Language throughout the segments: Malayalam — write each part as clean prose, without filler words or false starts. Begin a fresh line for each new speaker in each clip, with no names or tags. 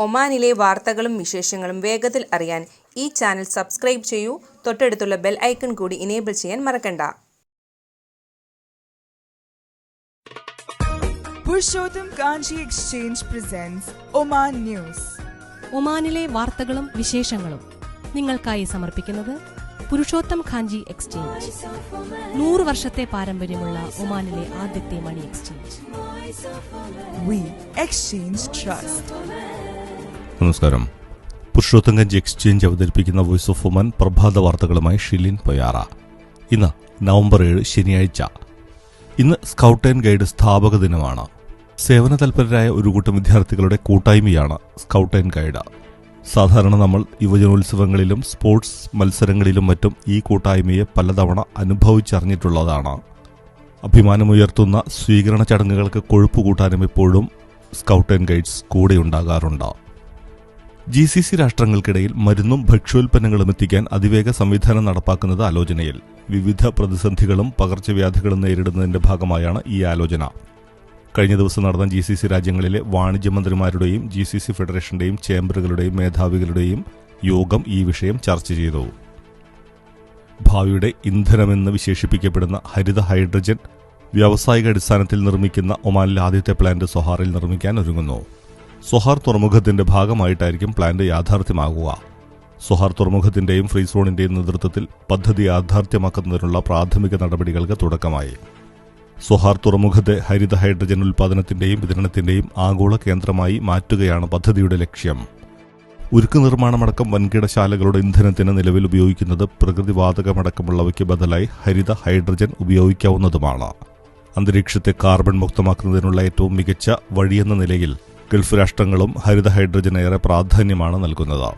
ഒമാനിലെ വാർത്തകളും വിശേഷങ്ങളും വേഗത്തിൽ അറിയാൻ ഈ ചാനൽ സബ്സ്ക്രൈബ് ചെയ്യൂ. തൊട്ടടുത്തുള്ള ബെൽ ഐക്കൺ കൂടി ഇനേബിൾ ചെയ്യാൻ മറക്കണ്ട.
പുരുഷോത്തം കാഞ്ചി എക്സ്ചേഞ്ച് പ്രസൻസ് ഒമാൻ ന്യൂസ്.
ഒമാനിലെ വാർത്തകളും വിശേഷങ്ങളും നിങ്ങൾക്കായി സമർപ്പിക്കുന്നത് പുരുഷോത്തം ഖാഞ്ചി എക്സ്ചേഞ്ച്. 100 വർഷത്തെ പാരമ്പര്യമുള്ള ഒമാനിലെ ആദ്യത്തെ money exchange.
We exchange trust.
നമസ്കാരം. പുരുഷോത്തം ഖാഞ്ചി എക്സ്ചേഞ്ച് അവതരിപ്പിക്കുന്ന വോയിസ് ഓഫ് ഒമാൻ പ്രഭാത വാർത്തകളുമായി ഷിലിൻ പൊയാറ. ഇന്ന് നവംബർ 7 ശനിയാഴ്ച. ഇന്ന് സ്കൗട്ട് ആൻഡ് ഗൈഡ് സ്ഥാപക ദിനമാണ്. സേവന തൽപരരായ ഒരു കൂട്ടം വിദ്യാർത്ഥികളുടെ കൂട്ടായ്മയാണ് സ്കൗട്ട് ആൻഡ് ഗൈഡ്. സാധാരണ നമ്മൾ യുവജനോത്സവങ്ങളിലും സ്പോർട്സ് മത്സരങ്ങളിലും മറ്റും ഈ കൂട്ടായ്മയെ പലതവണ അനുഭവിച്ചറിഞ്ഞിട്ടുള്ളതാണ്. അഭിമാനമുയർത്തുന്ന സ്വീകരണ ചടങ്ങുകൾക്ക് കൊഴുപ്പ് കൂട്ടാനും എപ്പോഴും സ്കൗട്ട് ആൻഡ് ഗൈഡ്സ് കൂടെയുണ്ടാകാറുണ്ട്. GCC രാഷ്ട്രങ്ങൾക്കിടയിൽ മരുന്നും ഭക്ഷ്യോൽപ്പന്നങ്ങളും എത്തിക്കാൻ അതിവേഗ സംവിധാനം നടപ്പാക്കുന്നത് ആലോചനയിൽ. വിവിധ പ്രതിസന്ധികളും പകർച്ചവ്യാധികളും നേരിടുന്നതിന്റെ ഭാഗമായാണ് ഈ ആലോചന. കഴിഞ്ഞ ദിവസം നടന്ന GCC രാജ്യങ്ങളിലെ വാണിജ്യമന്ത്രിമാരുടെയും GCC ഫെഡറേഷന്റെയും ചേംബറുകളുടെയും മേധാവികളുടെയും യോഗം ഈ വിഷയം ചർച്ച ചെയ്തു. ഭാവിയുടെ ഇന്ധനമെന്ന് വിശേഷിപ്പിക്കപ്പെടുന്ന ഹരിത ഹൈഡ്രജൻ വ്യാവസായിക അടിസ്ഥാനത്തിൽ നിർമ്മിക്കുന്ന ഒമാനിലെ ആദ്യത്തെ പ്ലാന്റ് സൊഹാറിൽ നിർമ്മിക്കാൻ ഒരുങ്ങുന്നു. സൊഹാർ തുറമുഖത്തിന്റെ ഭാഗമായിട്ടായിരിക്കും പ്ലാന്റ് യാഥാർത്ഥ്യമാകുക. സൊഹാർ തുറമുഖത്തിന്റെയും ഫ്രീ സോണിന്റെയും നേതൃത്വത്തിൽ പദ്ധതി യാഥാർത്ഥ്യമാക്കുന്നതിനുള്ള പ്രാഥമിക നടപടികൾക്ക് തുടക്കമായി. സൊഹാർ തുറമുഖത്തെ ഹരിത ഹൈഡ്രജൻ ഉൽപ്പാദനത്തിന്റെയും വിതരണത്തിന്റെയും ആഗോള കേന്ദ്രമായി മാറ്റുകയാണ് പദ്ധതിയുടെ ലക്ഷ്യം. ഉരുക്ക് നിർമ്മാണമടക്കം വൻകിടശാലകളുടെ ഇന്ധനത്തിന് നിലവിൽ ഉപയോഗിക്കുന്നത് പ്രകൃതിവാതകമടക്കമുള്ളവയ്ക്ക് ബദലായി ഹരിത ഹൈഡ്രജൻ ഉപയോഗിക്കാവുന്നതുമാണ്. അന്തരീക്ഷത്തെ കാർബൺ മുക്തമാക്കുന്നതിനുള്ള ഏറ്റവും മികച്ച വഴിയെന്ന നിലയിൽ ഗൾഫ് രാഷ്ട്രങ്ങളും ഹരിത ഹൈഡ്രജന് ഏറെ പ്രാധാന്യമാണ് നൽകുന്നത്.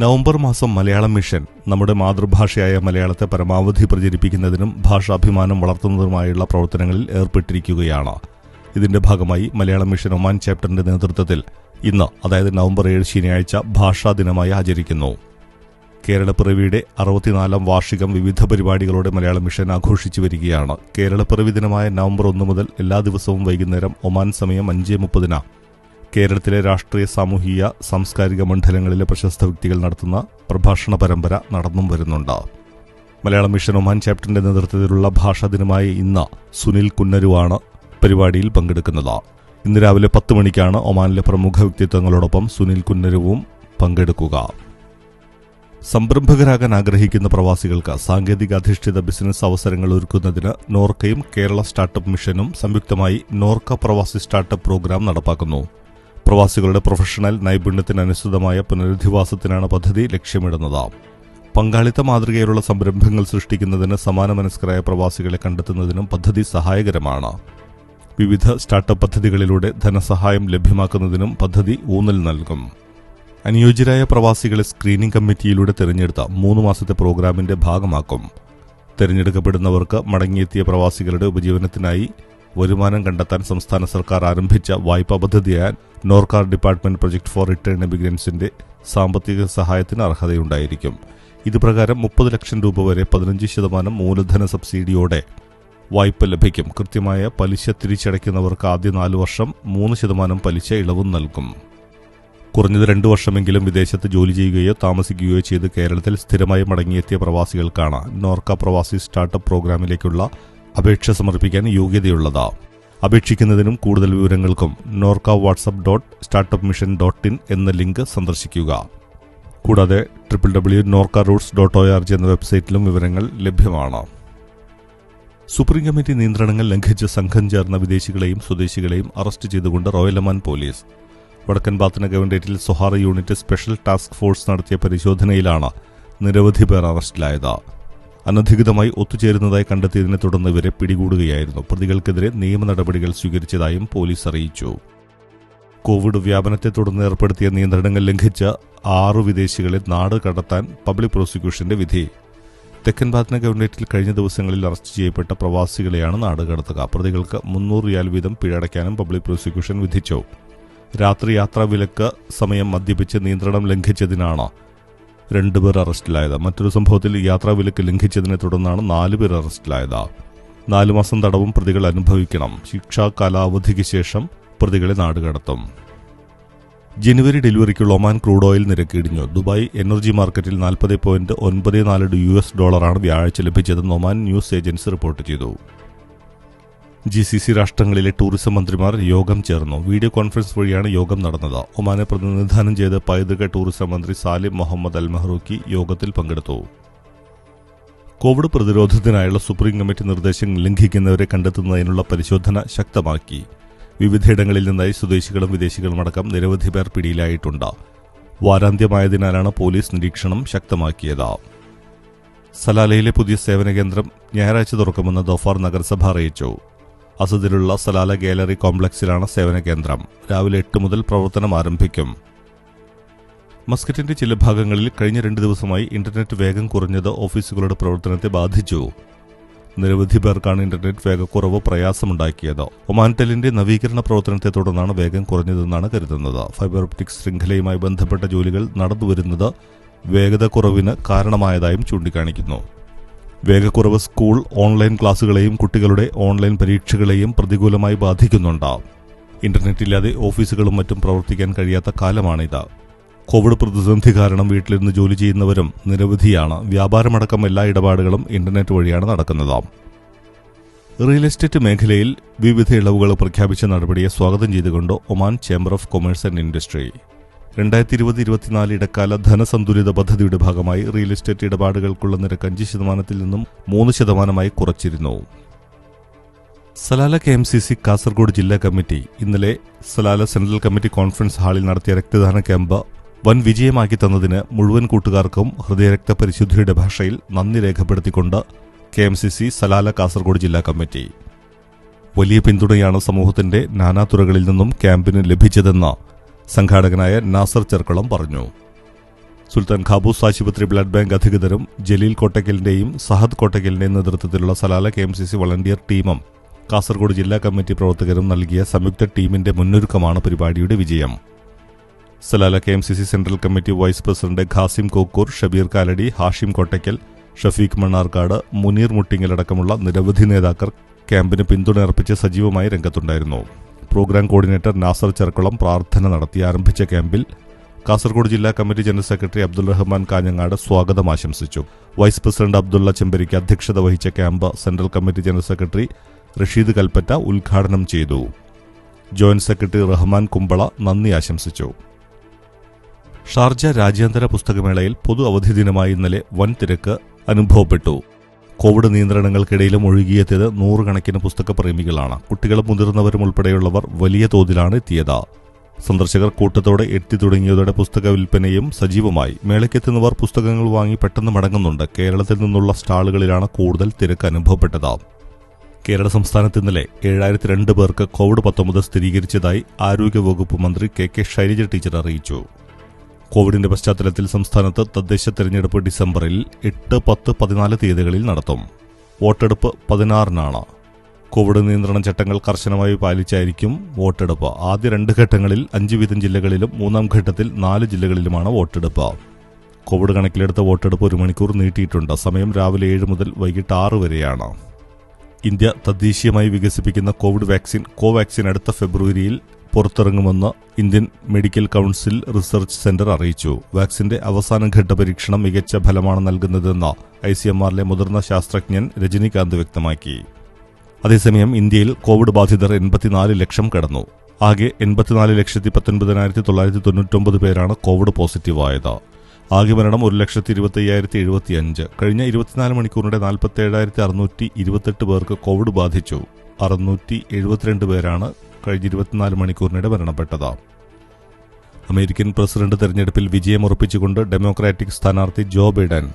നവംബർ മാസം മലയാളം മിഷൻ നമ്മുടെ മാതൃഭാഷയായ മലയാളത്തെ പരമാവധി പ്രചരിപ്പിക്കുന്നതിനും ഭാഷാഭിമാനം വളർത്തുന്നതിനുമായുള്ള പ്രവർത്തനങ്ങളിൽ ഏർപ്പെട്ടിരിക്കുകയാണ്. ഇതിന്റെ ഭാഗമായി മലയാളം മിഷൻ ഒമാൻ ചാപ്റ്ററിന്റെ നേതൃത്വത്തിൽ ഇന്ന്, അതായത് നവംബർ 7 ശനിയാഴ്ച ഭാഷാ ദിനമായി ആചരിക്കുന്നു. കേരളപ്പിറവിയുടെ 64ാം വാർഷികം വിവിധ പരിപാടികളോടെ മലയാളം മിഷൻ ആഘോഷിച്ചു വരികയാണ്. കേരളപ്പിറവി ദിനമായ നവംബർ 1 മുതൽ എല്ലാ ദിവസവും വൈകുന്നേരം ഒമാൻ സമയം 5:30 കേരളത്തിലെ രാഷ്ട്രീയ, സാമൂഹിക, സാംസ്കാരിക മണ്ഡലങ്ങളിലെ പ്രശസ്ത വ്യക്തികൾ നടത്തുന്ന പ്രഭാഷണ പരമ്പര നടന്നും വരുന്നുണ്ട്. മലയാളം മിഷൻ ഒമാൻ ചാപ്റ്ററിന്റെ നേതൃത്വത്തിലുള്ള ഭാഷാ ദിനമായ ഇന്ന് സുനിൽ കുന്നരുവാണ് പരിപാടിയിൽ പങ്കെടുക്കുന്നത്. ഇന്ന് രാവിലെ 10 മണിക്കാണ് ഒമാനിലെ പ്രമുഖ വ്യക്തിത്വങ്ങളോടൊപ്പം സുനിൽ കുന്നരുവും പങ്കെടുക്കുക. സംരംഭകരാകാൻ ആഗ്രഹിക്കുന്ന പ്രവാസികൾക്ക് സാങ്കേതികാധിഷ്ഠിത ബിസിനസ് അവസരങ്ങൾ ഒരുക്കുന്നതിന് നോർക്കയും കേരള സ്റ്റാർട്ടപ്പ് മിഷനും സംയുക്തമായി നോർക്ക പ്രവാസി സ്റ്റാർട്ടപ്പ് പ്രോഗ്രാം നടപ്പാക്കുന്നു. പ്രവാസികളുടെ പ്രൊഫഷണൽ നൈപുണ്യത്തിനനുസൃതമായ പുനരധിവാസത്തിനാണ് പദ്ധതി ലക്ഷ്യമിടുന്നത്. പങ്കാളിത്ത മാതൃകയിലുള്ള സംരംഭങ്ങൾ സൃഷ്ടിക്കുന്നതിന് സമാന മനസ്കരായ പ്രവാസികളെ കണ്ടെത്തുന്നതിനും പദ്ധതി സഹായകരമാണ്. വിവിധ സ്റ്റാർട്ടപ്പ് പദ്ധതികളിലൂടെ ധനസഹായം ലഭ്യമാക്കുന്നതിനും പദ്ധതി ഊന്നൽ നൽകും. അനുയോജ്യരായ പ്രവാസികളെ സ്ക്രീനിംഗ് കമ്മിറ്റിയിലൂടെ തെരഞ്ഞെടുത്ത 3 മാസത്തെ പ്രോഗ്രാമിന്റെ ഭാഗമാക്കും. തെരഞ്ഞെടുക്കപ്പെടുന്നവർക്ക് മടങ്ങിയെത്തിയ പ്രവാസികളുടെ ഉപജീവനത്തിനായി വരുമാനം കണ്ടെത്താൻ സംസ്ഥാന സർക്കാർ ആരംഭിച്ച വായ്പാ പദ്ധതിയായ NORKA department project four return എമിഗ്രൻസിന്റെ സാമ്പത്തിക സഹായത്തിന് അർഹതയുണ്ടായിരിക്കും. ഇതുപ്രകാരം 30 ലക്ഷം രൂപ വരെ 15% മൂലധന സബ്സിഡിയോടെ വായ്പ ലഭിക്കും. കൃത്യമായ പലിശ തിരിച്ചടയ്ക്കുന്നവർക്ക് ആദ്യ 4 വർഷം 3% പലിശ ഇളവും നൽകും. കുറഞ്ഞത് 2 വർഷമെങ്കിലും വിദേശത്ത് ജോലി ചെയ്യുകയോ താമസിക്കുകയോ ചെയ്ത് കേരളത്തിൽ സ്ഥിരമായി മടങ്ങിയെത്തിയ പ്രവാസികൾക്കാണ് നോർക്ക പ്രവാസി സ്റ്റാർട്ടപ്പ് പ്രോഗ്രാമിലേക്കുള്ള അപേക്ഷ സമർപ്പിക്കാൻ യോഗ്യതയുള്ളത്. അപേക്ഷിക്കുന്നതിനും കൂടുതൽ വിവരങ്ങൾക്കും നോർക്ക whatsapp.startupmission.in എന്ന ലിങ്ക് സന്ദർശിക്കുക. കൂടാതെ www.norcaroots.org എന്ന വെബ്സൈറ്റിലും വിവരങ്ങൾ ലഭ്യമാണ്. സുപ്രീം കമ്മിറ്റി നിയന്ത്രണങ്ങൾ ലംഘിച്ച് സംഘം ചേർന്ന വിദേശികളെയും സ്വദേശികളെയും അറസ്റ്റ് ചെയ്തുകൊണ്ട് റോയൽ ഒമാൻ പോലീസ്. വടക്കൻ ബാത്തന ഗവൺറേറ്റിൽ Sohar unit special task force നടത്തിയ പരിശോധനയിലാണ് നിരവധി പേർ അറസ്റ്റിലായത്. അനധികൃതമായി ഒത്തുചേരുന്നതായി കണ്ടെത്തിയതിനെ തുടർന്ന് ഇവരെ പിടികൂടുകയായിരുന്നു. പ്രതികൾക്കെതിരെ നിയമ നടപടികൾ സ്വീകരിച്ചതായും പോലീസ് അറിയിച്ചു. കോവിഡ് വ്യാപനത്തെ തുടർന്ന് ഏർപ്പെടുത്തിയ നിയന്ത്രണങ്ങൾ ലംഘിച്ച 6 വിദേശികളെ നാട് കടത്താൻ പബ്ലിക് പ്രോസിക്യൂഷന്റെ വിധി. തെക്കൻ ബാത്തന ഗവൺറേറ്റിൽ കഴിഞ്ഞ ദിവസങ്ങളിൽ അറസ്റ്റ് ചെയ്യപ്പെട്ട പ്രവാസികളെയാണ് നാട് കടത്തുക. പ്രതികൾക്ക് 300 റിയാൽ വീതം പിഴയടയ്ക്കാനും പബ്ലിക് പ്രോസിക്യൂഷൻ വിധിച്ചു. രാത്രി യാത്രാ വിലക്ക് സമയം മദ്യപിച്ച് നിയന്ത്രണം ലംഘിച്ചതിനാണ് 2 പേർ അറസ്റ്റിലായത്. മറ്റൊരു സംഭവത്തിൽ യാത്രാവിലക്ക് ലംഘിച്ചതിനെ തുടർന്നാണ് 4 പേർ അറസ്റ്റിലായത്. 4 മാസം തടവും പ്രതികൾ അനുഭവിക്കണം. ശിക്ഷാ കാലാവധിക്ക് ശേഷം പ്രതികളെ നാടുകടത്തും. ജനുവരി ഡെലിവറിക്കുള്ള ഒമാൻ ക്രൂഡ് ഓയിൽ നിരക്ക് ഇടിഞ്ഞു. ദുബായ് എനർജി മാർക്കറ്റിൽ $40.94 വ്യാഴാഴ്ച ലഭിച്ചതെന്ന് ഒമാൻ ന്യൂസ് ഏജൻസി റിപ്പോർട്ട് ചെയ്തു. GCC രാഷ്ട്രങ്ങളിലെ ടൂറിസം മന്ത്രിമാർ യോഗം ചേർന്നു. വീഡിയോ കോൺഫറൻസ് വഴിയാണ് യോഗം നടന്നത്. ഒമാനെ പ്രതിനിധാനം ചെയ്ത് പൈതൃക ടൂറിസം മന്ത്രി സാലിം മുഹമ്മദ് അൽ മഹ്റൂക്കി യോഗത്തിൽ പങ്കെടുത്തു. കോവിഡ് പ്രതിരോധത്തിനായുള്ള സുപ്രീം കമ്മിറ്റി നിർദ്ദേശം ലംഘിക്കുന്നവരെ കണ്ടെത്തുന്നതിനുള്ള പരിശോധന ശക്തമാക്കി. വിവിധയിടങ്ങളിൽ നിന്നായി സ്വദേശികളും വിദേശികളുമടക്കം നിരവധി പേർ പിടിയിലായിട്ടുണ്ട്. വാരാന്ത്യമായതിനാലാണ് പോലീസ് നിരീക്ഷണം ശക്തമാക്കിയത്. സലാലയിലെ പുതിയ സേവന കേന്ദ്രം ഞായറാഴ്ച തുറക്കുമെന്ന് ദോഫാർ നഗരസഭ അറിയിച്ചു. അസദിലുള്ള സലാല ഗാലറി കോംപ്ലക്സിലാണ് സേവന കേന്ദ്രം. രാവിലെ 8 മുതൽ പ്രവർത്തനം ആരംഭിക്കും. മസ്കറ്റിന്റെ ചില ഭാഗങ്ങളിൽ കഴിഞ്ഞ 2 ദിവസമായി ഇന്റർനെറ്റ് വേഗം കുറഞ്ഞത് ഓഫീസുകളുടെ പ്രവർത്തനത്തെ ബാധിച്ചു. നിരവധി പേർക്കാണ് ഇന്റർനെറ്റ് വേഗക്കുറവ് പ്രയാസമുണ്ടാക്കിയത്. ഒമാൻ ടെലിന്റെ നവീകരണ പ്രവർത്തനത്തെ തുടർന്നാണ് വേഗം കുറഞ്ഞതെന്നാണ് കരുതുന്നത്. ഫൈബർ ഒപ്റ്റിക്സ് ശൃംഖലയുമായി ബന്ധപ്പെട്ട ജോലികൾ നടന്നുവരുന്നത് വേഗത കുറവിന് കാരണമായതായും ചൂണ്ടിക്കാണിക്കുന്നു. വേഗക്കുറവ് സ്കൂൾ ഓൺലൈൻ ക്ലാസുകളെയും കുട്ടികളുടെ ഓൺലൈൻ പരീക്ഷകളെയും പ്രതികൂലമായി ബാധിക്കുന്നുണ്ട്. ഇന്റർനെറ്റില്ലാതെ ഓഫീസുകളും മറ്റും പ്രവർത്തിക്കാൻ കഴിയാത്ത കാലമാണിത്. കോവിഡ് പ്രതിസന്ധി കാരണം വീട്ടിലിരുന്ന് ജോലി ചെയ്യുന്നവരും നിരവധിയാണ്. വ്യാപാരമടക്കം എല്ലാ ഇടപാടുകളും ഇന്റർനെറ്റ് വഴിയാണ് നടക്കുന്നത്. റിയൽ എസ്റ്റേറ്റ് മേഖലയിൽ വിവിധ ഇളവുകൾ പ്രഖ്യാപിച്ച നടപടിയെ സ്വാഗതം ചെയ്തുകൊണ്ട് Oman chamber of commerce and industry 2020-24 ഇടക്കാല ധനസന്തുലിത പദ്ധതിയുടെ ഭാഗമായി റിയൽ എസ്റ്റേറ്റ് ഇടപാടുകൾക്കുള്ള നിരക്ക് 5% നിന്നും 3% കുറച്ചിരുന്നു. സലാല KMCC കാസർഗോഡ് ജില്ലാ കമ്മിറ്റി ഇന്നലെ സലാല സെൻട്രൽ കമ്മിറ്റി കോൺഫറൻസ് ഹാളിൽ നടത്തിയ രക്തദാന ക്യാമ്പ് വൻ വിജയമാക്കി തന്നതിന് മുഴുവൻ കൂട്ടുകാർക്കും ഹൃദയരക്ത പരിശുദ്ധിയുടെ ഭാഷയിൽ നന്ദി രേഖപ്പെടുത്തിക്കൊണ്ട് KMCC സലാല കാസർഗോഡ് ജില്ലാ കമ്മിറ്റി. വലിയ പിന്തുണയാണ് സമൂഹത്തിന്റെ നാനാതുറകളിൽ നിന്നും ക്യാമ്പിന് ലഭിച്ചതെന്ന് സംഘാടകനായ നാസർ ചെർക്കുളം പറഞ്ഞു. സുൽത്താൻ ഖാബൂസ് ആശുപത്രി ബ്ലഡ് ബാങ്ക് അധികൃതരും ജലീൽ കോട്ടക്കലിന്റെയും സഹദ് കോട്ടക്കലിന്റെയും നേതൃത്വത്തിലുള്ള സലാല KMCC വളണ്ടിയർ ടീമും കാസർഗോഡ് ജില്ലാ കമ്മിറ്റി പ്രവർത്തകരും നൽകിയ സംയുക്ത ടീമിന്റെ മുന്നൊരുക്കമാണ് പരിപാടിയുടെ വിജയം. Salala KMCC central committee vice president Khasim Kokkur, Shabeer Kalady, Hashim Kottakkal, Shafeeq Mannarkkad, Muneer മുട്ടിങ്ങലടക്കമുള്ള നിരവധി നേതാക്കൾ ക്യാമ്പിന് പിന്തുണ അർപ്പിച്ച് സജീവമായി രംഗത്തുണ്ടായിരുന്നു. പ്രോഗ്രാം കോർഡിനേറ്റർ നാസർ ചെർക്കുളം പ്രാർത്ഥന നടത്തി ആരംഭിച്ച ക്യാമ്പിൽ കാസർഗോഡ് ജില്ലാ committee general secretary Abdul Rahman Kanhangad സ്വാഗതം ആശംസിച്ചു. വൈസ് പ്രസിഡന്റ് അബ്ദുള്ള ചെമ്പരിക്ക് അധ്യക്ഷത വഹിച്ച camp central committee general secretary Rasheed Kalpetta ഉദ്ഘാടനം ചെയ്തു. ജോയിന്റ് സെക്രട്ടറി റഹ്മാൻ കുമ്പള നന്ദി ആശംസിച്ചു. ഷാർജ രാജ്യാന്തര പുസ്തകമേളയിൽ പൊതു അവധി ദിനമായി ഇന്നലെ വൻ തിരക്ക് അനുഭവപ്പെട്ടു. കോവിഡ് നിയന്ത്രണങ്ങൾക്കിടയിലും ഒഴുകിയെത്തിയത് 100 കണക്കിന് പുസ്തകപ്രേമികളാണ്. കുട്ടികളും മുതിർന്നവരും ഉൾപ്പെടെയുള്ളവർ വലിയ തോതിലാണ് എത്തിയത്. സന്ദർശകർ കൂട്ടത്തോടെ എത്തി തുടങ്ങിയതോടെ പുസ്തക വിൽപ്പനയും സജീവമായി. മേളയ്ക്കെത്തുന്നവർ പുസ്തകങ്ങൾ വാങ്ങി പെട്ടെന്ന് മടങ്ങുന്നുണ്ട്. കേരളത്തിൽ നിന്നുള്ള സ്റ്റാളുകളിലാണ് കൂടുതൽ തിരക്ക് അനുഭവപ്പെട്ടത്. കേരള സംസ്ഥാനത്ത് ഇന്നലെ 7002 പേർക്ക് COVID-19 സ്ഥിരീകരിച്ചതായി ആരോഗ്യവകുപ്പ് മന്ത്രി KK ശൈലജ ടീച്ചർ അറിയിച്ചു. കോവിഡിന്റെ പശ്ചാത്തലത്തിൽ സംസ്ഥാനത്ത് തദ്ദേശ തെരഞ്ഞെടുപ്പ് ഡിസംബറിൽ 8, 10, 14 തീയതികളിൽ നടത്തും. വോട്ടെടുപ്പ് 16-നാണ്. കോവിഡ് നിയന്ത്രണ ചട്ടങ്ങൾ കർശനമായി പാലിച്ചായിരിക്കും വോട്ടെടുപ്പ്. ആദ്യ 2 ഘട്ടങ്ങളിൽ 5 വീതം ജില്ലകളിലും 3-ാം ഘട്ടത്തിൽ 4 ജില്ലകളിലുമാണ് വോട്ടെടുപ്പ്. കോവിഡ് കണക്കിലെടുത്ത വോട്ടെടുപ്പ് 1 മണിക്കൂർ നീട്ടിയിട്ടുണ്ട്. സമയം രാവിലെ 7 മുതൽ വൈകിട്ട് 6 വരെയാണ്. ഇന്ത്യ തദ്ദേശീയമായി വികസിപ്പിക്കുന്ന കോവിഡ് വാക്സിൻ കോവാക്സിൻ അടുത്ത ഫെബ്രുവരിയിൽ പുറത്തിറങ്ങുമെന്ന് Indian medical council research centre അറിയിച്ചു. വാക്സിന്റെ അവസാനഘട്ട പരീക്ഷണം മികച്ച ഫലമാണ് നൽകുന്നതെന്ന് ICMR-ലെ മുതിർന്ന ശാസ്ത്രജ്ഞൻ രജനികാന്ത് വ്യക്തമാക്കി. അതേസമയം ഇന്ത്യയിൽ കോവിഡ് ബാധിതർ 84 ലക്ഷം കടന്നു. ആകെ 84,19,999 പേരാണ് കോവിഡ് പോസിറ്റീവായത്. ആകെ മരണം 1,25,075. കഴിഞ്ഞ 24 മണിക്കൂറിനിടെ 47,628 പേർക്ക് കോവിഡ് ബാധിച്ചു. 672 പേരാണ് കഴിഞ്ഞ 24 മണിക്കൂറിനിടെ മരണപ്പെട്ടത്. അമേരിക്കൻ പ്രസിഡന്റ് തെരഞ്ഞെടുപ്പിൽ വിജയമുറപ്പിച്ചുകൊണ്ട് ഡെമോക്രാറ്റിക് സ്ഥാനാർത്ഥി ജോ ബൈഡൻ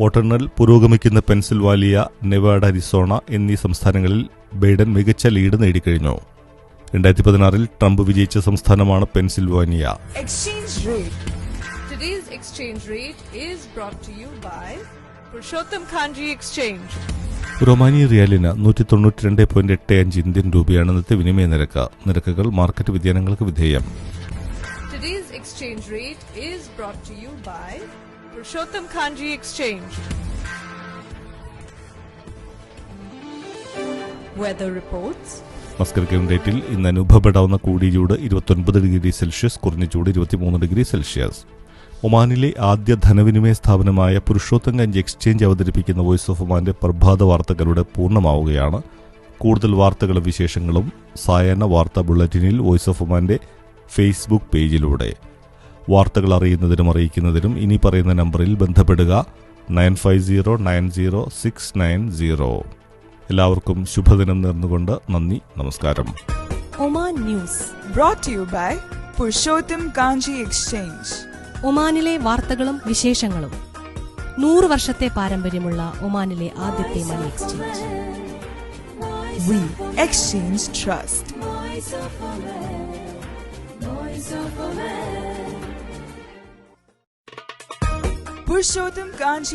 വോട്ടെണ്ണൽ പുരോഗമിക്കുന്ന പെൻസിൽവാനിയ, നെവാഡ, അരിസോണ എന്നീ സംസ്ഥാനങ്ങളിൽ ബൈഡൻ മികച്ച ലീഡ് നേടിക്കഴിഞ്ഞു. 2016-ൽ ട്രംപ് വിജയിച്ച സംസ്ഥാനമാണ് Pennsylvania.
Exchange rate.
Today's exchange rate is brought to you by Purushottam Khanji Exchange.
Romania റിയാലിന് 192.85 ഇന്ത്യൻ രൂപയാണ് ഇന്നത്തെ വിനിമയ നിരക്ക്. നിരക്കുകൾ മാർക്കറ്റ് വ്യതിയാനങ്ങൾക്ക് വിധേയം.
Today's exchange rate is brought to you by Purushottam Khanji Exchange.
Weather reports.
മസ്കർ ഡേറ്റിൽ ഇന്ന് അനുഭവപ്പെടാവുന്ന കൂടിയ ചൂട് 29 ഡിഗ്രി സെൽഷ്യസ്, കുറഞ്ഞ ചൂട് 23 ഡിഗ്രി സെൽഷ്യസ്. ഒമാനിലെ ആദ്യ ധനവിനിമയ സ്ഥാപനമായ പുരുഷോത്തം ഗഞ്ച് എക്സ്ചേഞ്ച് അവതരിപ്പിക്കുന്ന വോയിസ് ഓഫ് ഒമാന്റെ പ്രഭാത വാർത്തകളുടെ പൂർണ്ണമാവുകയാണ്. കൂടുതൽ വാർത്തകളും വിശേഷങ്ങളും സായാഹ്ന വാർത്താ ബുള്ളറ്റിനിൽ വോയിസ് ഓഫ് ഒമാന്റെ ഫേസ്ബുക്ക് പേജിലൂടെ. വാർത്തകൾ അറിയുന്നതിനും അറിയിക്കുന്നതിനും ഇനി പറയുന്ന നമ്പറിൽ ബന്ധപ്പെടുക 95090690. എല്ലാവർക്കും ശുഭദിനം നേർന്നുകൊണ്ട് നന്ദി, നമസ്കാരം.
Oman news
Brought to you by Purushottam Kanji Exchange.
ഒമാനിലെ വാർത്തകളും വിശേഷങ്ങളും. 100 വർഷത്തെ പാരമ്പര്യമുള്ള ഒമാനിലെ ആദ്യത്തെ money exchange.
We exchange trust. Purushottam Kanji